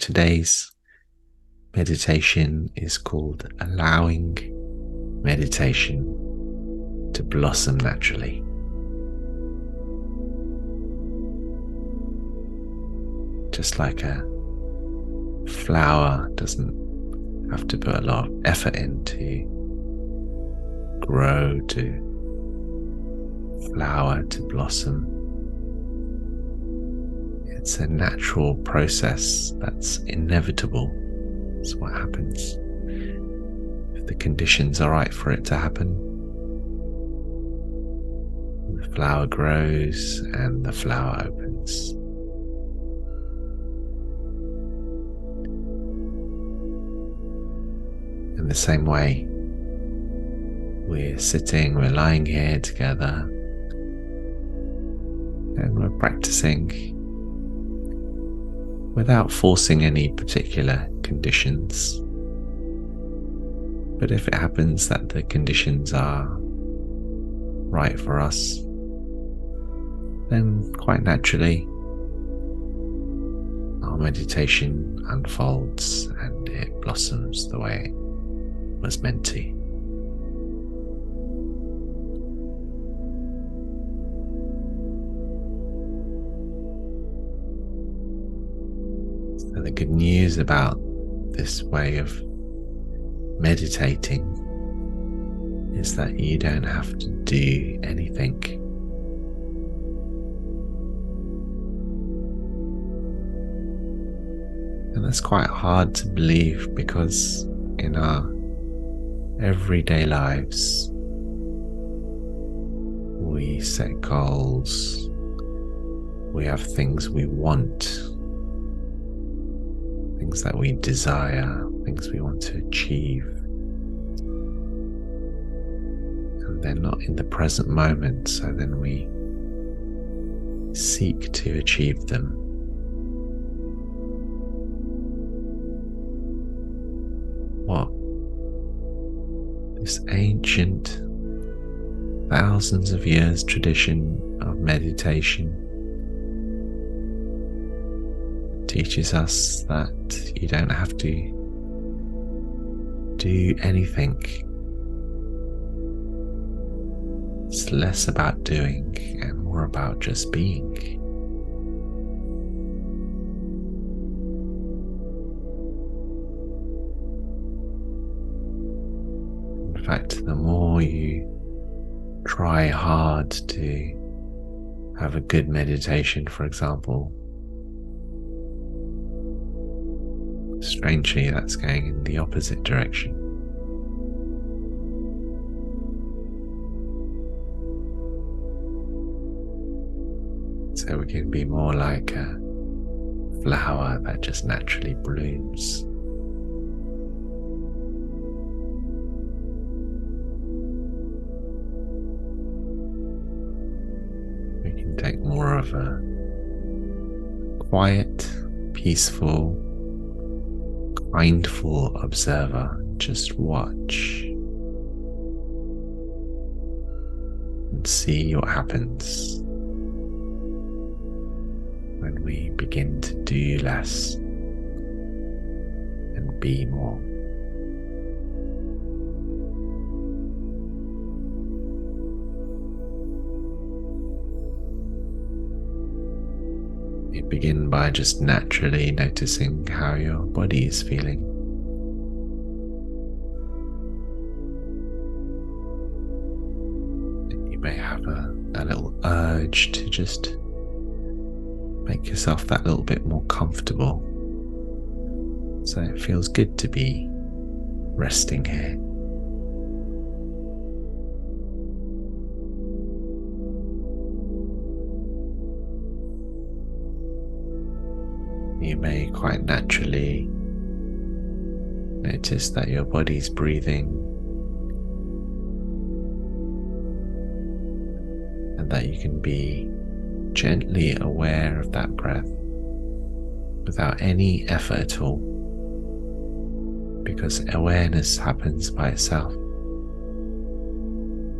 today's meditation is called allowing meditation to blossom naturally. Just like a flower doesn't have to put a lot of effort in to grow, to flower, to blossom. It's a natural process that's inevitable. It's what happens. If the conditions are right for it to happen, the flower grows and the flower opens. In the same way, we're lying here together, and we're practicing without forcing any particular conditions. But if it happens that the conditions are right for us, then quite naturally our meditation unfolds and it blossoms the way it was meant to. So the good news about this way of meditating is that you don't have to do anything. And that's quite hard to believe, because in our everyday lives we set goals, we have things we want, things that we desire, things we want to achieve, and they're not in the present moment, so then we seek to achieve them. What this ancient, thousands of years tradition of meditation teaches us that you don't have to do anything. It's less about doing and more about just being. In fact, the more you try hard to have a good meditation, for example, strangely, that's going in the opposite direction. So we can be more like a flower that just naturally blooms. We can take more of a quiet, peaceful, mindful observer, just watch and see what happens when we begin to do less and be more. You begin by just naturally noticing how your body is feeling. You may have a little urge to just make yourself that little bit more comfortable, so it feels good to be resting here. You may quite naturally notice that your body's breathing and that you can be gently aware of that breath without any effort at all, because awareness happens by itself.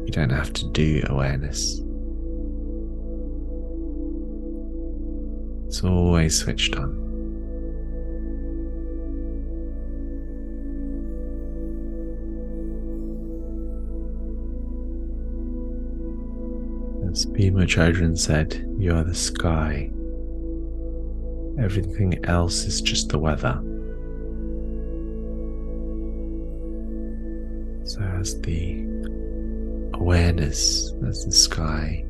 You don't have to do awareness. It's always switched on. Pema Chödrön said, "You are the sky. Everything else is just the weather." So as the awareness, as the sky,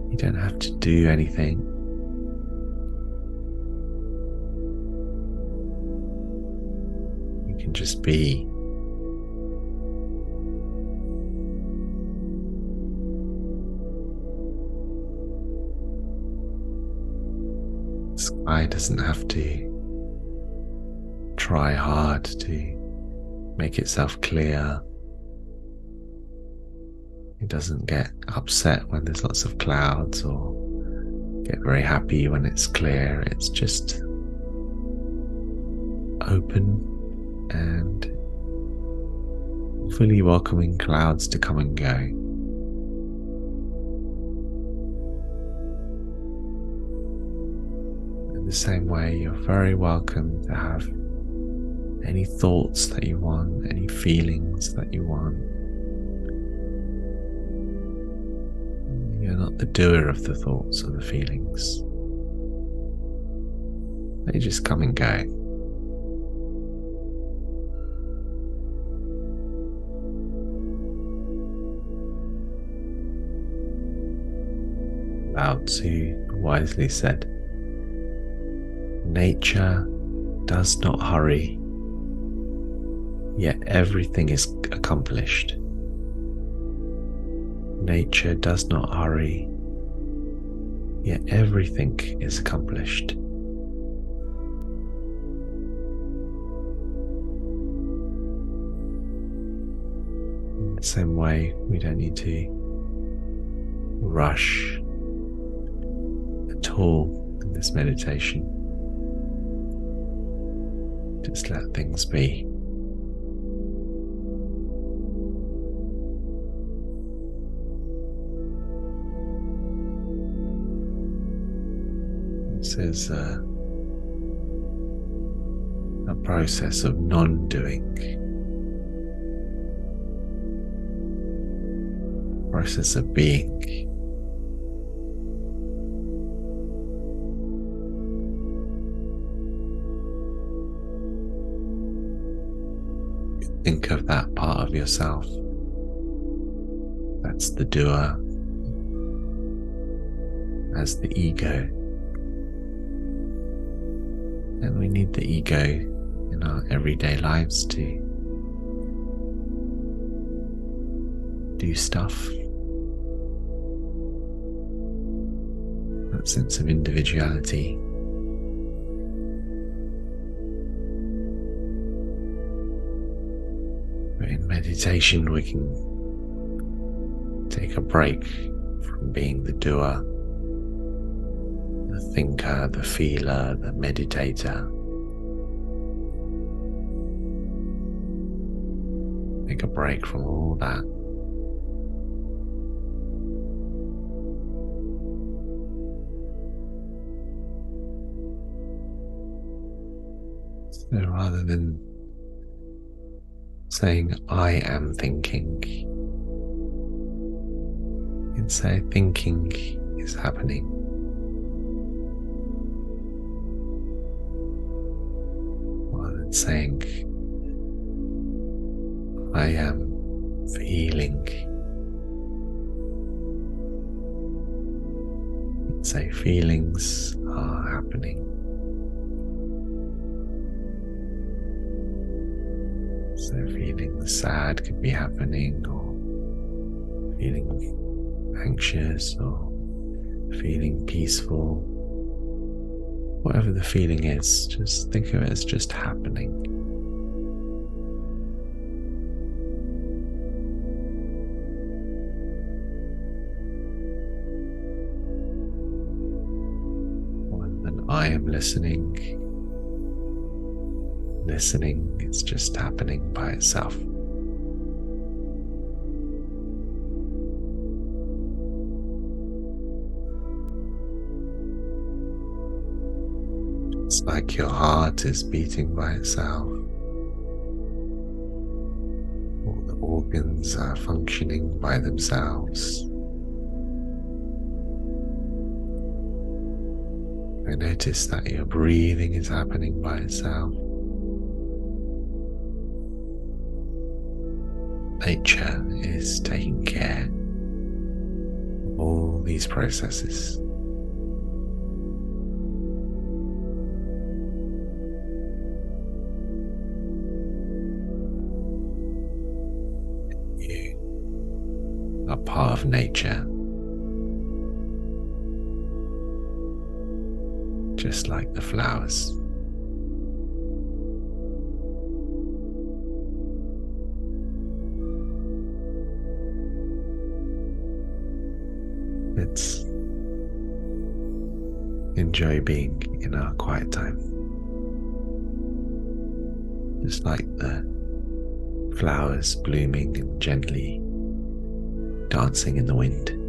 you don't have to do anything. You can just be. The sky doesn't have to try hard to make itself clear. It doesn't get upset when there's lots of clouds or get very happy when it's clear. It's just open and fully welcoming clouds to come and go. In the same way, you're very welcome to have any thoughts that you want, any feelings that you want. You're not the doer of the thoughts or the feelings. They just come and go. Lao Tzu wisely said, "Nature does not hurry, yet everything is accomplished." Nature does not hurry, yet everything is accomplished. In the same way, we don't need to rush at all in this meditation. Just let things be. This is a process of non-doing, process of being. Think of that part of yourself that's the doer as the ego. And we need the ego in our everyday lives to do stuff. That sense of individuality. But in meditation, we can take a break from being the doer, the thinker, the feeler, the meditator. Take a break from all that. So rather than saying, "I am thinking," you can say, "Thinking is happening." Saying, "I am feeling." Say, "Feelings are happening." So feeling sad could be happening, or feeling anxious, or feeling peaceful. Whatever the feeling is, just think of it as just happening. When I am listening, it's just happening by itself. It's like your heart is beating by itself. All the organs are functioning by themselves. And notice that your breathing is happening by itself. Nature is taking care of all these processes. You are part of nature, just like the flowers. Let's enjoy being in our quiet time, just like the flowers blooming and gently dancing in the wind.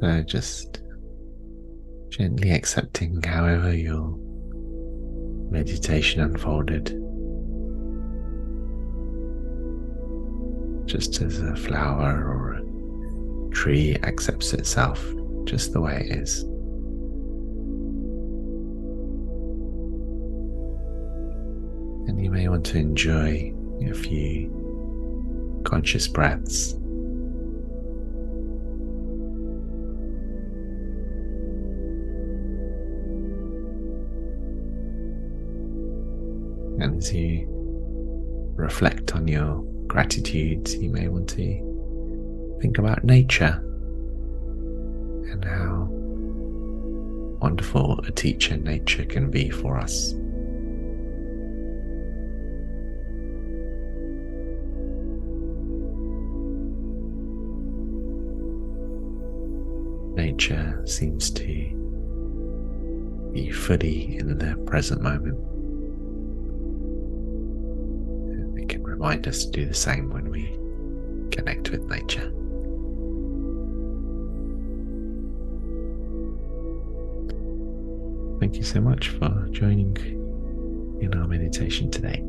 So just gently accepting however your meditation unfolded, just as a flower or a tree accepts itself just the way it is. And you may want to enjoy a few conscious breaths. And as you reflect on your gratitudes, you may want to think about nature and how wonderful a teacher nature can be for us. Nature seems to be fully in the present moment. It can remind us to do the same when we connect with nature. Thank you so much for joining in our meditation today.